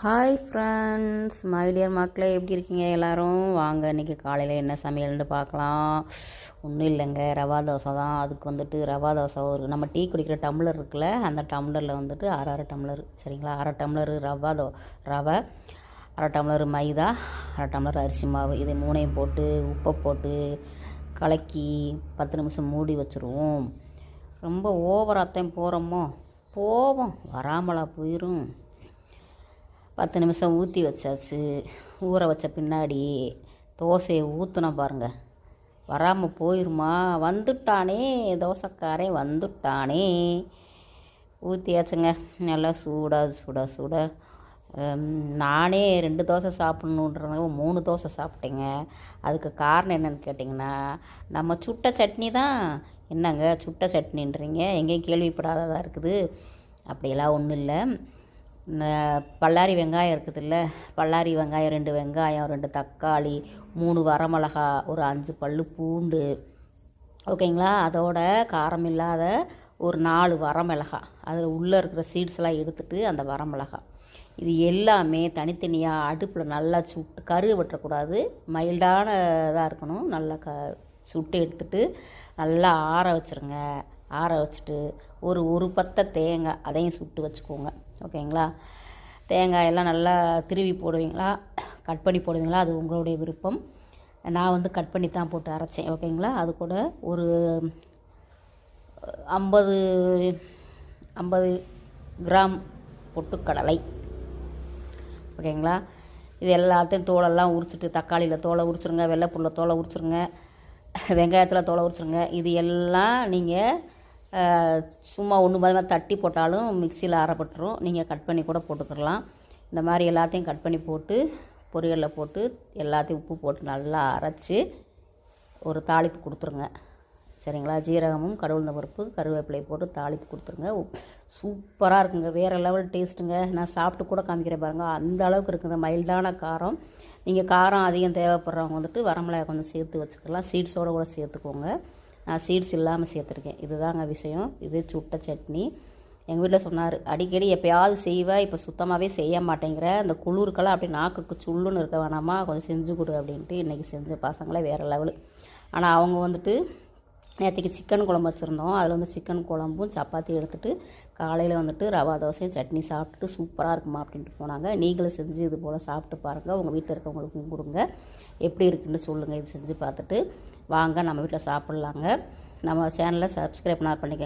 Hi friends, my dear மக்களே, எப்படி இருக்கீங்க எல்லோரும்? வாங்க இன்றைக்கி காலையில் என்ன சமையல்னு பார்க்கலாம். ஒன்றும் இல்லைங்க, ரவா தோசை தான். அதுக்கு வந்துட்டு ரவா தோசை நம்ம டீ குடிக்கிற டம்ளர் இருக்குல்ல, அந்த டம்ளரில் வந்துட்டு அரை டம்ளர், சரிங்களா? அரை டம்ளர் ரவை, அரை டம்ளர் மைதா, அரை டம்ளர் அரிசி மாவு, இதை மூணையும் போட்டு உப்பை போட்டு கலக்கி 10 நிமிஷம் மூடி வச்சுருவோம். ரொம்ப ஓவராகத்தான் போகிறோமோ, போவோம், வராமலா போயிடும். 10 நிமிஷம் ஊற்றி வச்சாச்சு. ஊற வச்ச பின்னாடி தோசையை ஊற்றின பாருங்கள், வராமல் போயிருமா? வந்துட்டானே தோசைக்காரே, வந்துட்டானே. ஊற்றியாச்சுங்க. நல்லா சுட நானே 2 தோசை சாப்பிட்ணுன்றதுக்கு 3 தோசை சாப்பிட்டேங்க. அதுக்கு காரணம் என்னென்னு கேட்டிங்கன்னா, நம்ம சுட்ட சட்னி தான். என்னங்க சுட்ட சட்னின்றீங்க? எங்கேயும் கேள்விப்படாததாக இருக்குது. அப்படியெல்லாம் ஒன்றும் இல்லை. பல்லாரி வெங்காயம் இருக்குதுல்ல, பல்லாரி வெங்காயம் 2 வெங்காயம், 2 தக்காளி, 3 வரமிளகா, ஒரு 5 பல் பூண்டு, ஓகேங்களா? அதோட காரம் இல்லாத ஒரு 4 வரமிளகா, அதில் உள்ளே இருக்கிற சீட்ஸ்லாம் எடுத்துகிட்டு அந்த வரமிளகா, இது எல்லாமே தனித்தனியாக அடுப்பில் நல்லா சுட்டு, கரு வெட்டக்கூடாது, மைல்டான இதாக இருக்கணும். நல்லா சுட்டு எடுத்துகிட்டு நல்லா ஆற வச்சுருங்க. ஆற வச்சுட்டு ஒரு பத்தை தேங்காய், அதையும் சுட்டு வச்சுக்கோங்க, ஓகேங்களா? தேங்காயெல்லாம் நல்லா திருவி போடுவீங்களா, கட் பண்ணி போடுவீங்களா, அது உங்களுடைய விருப்பம். நான் வந்து கட் பண்ணி தான் போட்டு அரைச்சேன், ஓகேங்களா? அது கூட ஒரு 50 கிராம் பொட்டுக்கடலை, ஓகேங்களா? இது எல்லாத்தையும் தோலெல்லாம் உரிச்சிட்டு, தக்காளியில் தோலை உரிச்சிருங்க, வெள்ளைப்பூரில் தோலை உரிச்சிருங்க, வெங்காயத்தில் தோலை உரிச்சிருங்க. இது எல்லாம் நீங்கள் சும்மா ஒன்று மாதிரி தட்டி போட்டாலும் மிக்சியில் அரைப்பட்டுரும். நீங்கள் கட் பண்ணி கூட போட்டுக்கலாம். இந்த மாதிரி எல்லாத்தையும் கட் பண்ணி போட்டு பொரியலில் போட்டு எல்லாத்தையும் உப்பு போட்டு நல்லா அரைச்சி ஒரு தாளிப்பு கொடுத்துருங்க, சரிங்களா? ஜீரகமும் கடவுள் பருப்பு கருவேப்பிலை போட்டு தாளிப்பு கொடுத்துருங்க. சூப்பராக இருக்குங்க, வேறு லெவல் டேஸ்ட்டுங்க. நான் சாப்பிட்டு கூட காமிக்கிறேன் பாருங்கள், அந்த அளவுக்கு இருக்குது மைல்டான காரம். நீங்கள் காரம் அதிகம் தேவைப்படுறவங்க வந்துட்டு வரமிளகாய் கொஞ்சம் சேர்த்து வச்சுக்கலாம், சீட்ஸோடு கூட சேர்த்துக்கோங்க. நான் சீட்ஸ் இல்லாமல் சேர்த்துருக்கேன். இதுதாங்க விஷயம். இது சுட்ட சட்னி. எங்கள் வீட்டில் சொன்னார், அடிக்கடி எப்போயாவது செய்வேன், இப்போ சுத்தமாகவே செய்ய மாட்டேங்கிற, அந்த குளிருக்கெல்லாம் அப்படி நாக்குக்கு சுள்ளுன்னு இருக்க வேணாமா, கொஞ்சம் செஞ்சு கொடு அப்படின்ட்டு இன்றைக்கி செஞ்ச பசங்களே வேறு லெவலு. ஆனால் அவங்க வந்துட்டு நேற்றுக்கு சிக்கன் குழம்பு வச்சுருந்தோம், அதில் வந்து சிக்கன் குழம்பும் சப்பாத்தி எடுத்துகிட்டு காலையில் வந்துட்டு ரவா தோசையும் சட்னி சாப்பிட்டுட்டு சூப்பராக இருக்குமா அப்படின்ட்டு போனாங்க. நீங்களும் செஞ்சு இது போல் சாப்பிட்டு பாருங்கள், உங்கள் வீட்டில் இருக்கவங்களுக்கும் கொடுங்க, எப்படி இருக்குன்னு சொல்லுங்கள். இது செஞ்சு பார்த்துட்டு வாங்க நம்ம வீட்டில் சாப்பிட்லாங்க. நம்ம சேனலை சப்ஸ்கிரைப் பண்ணிக்கோங்க.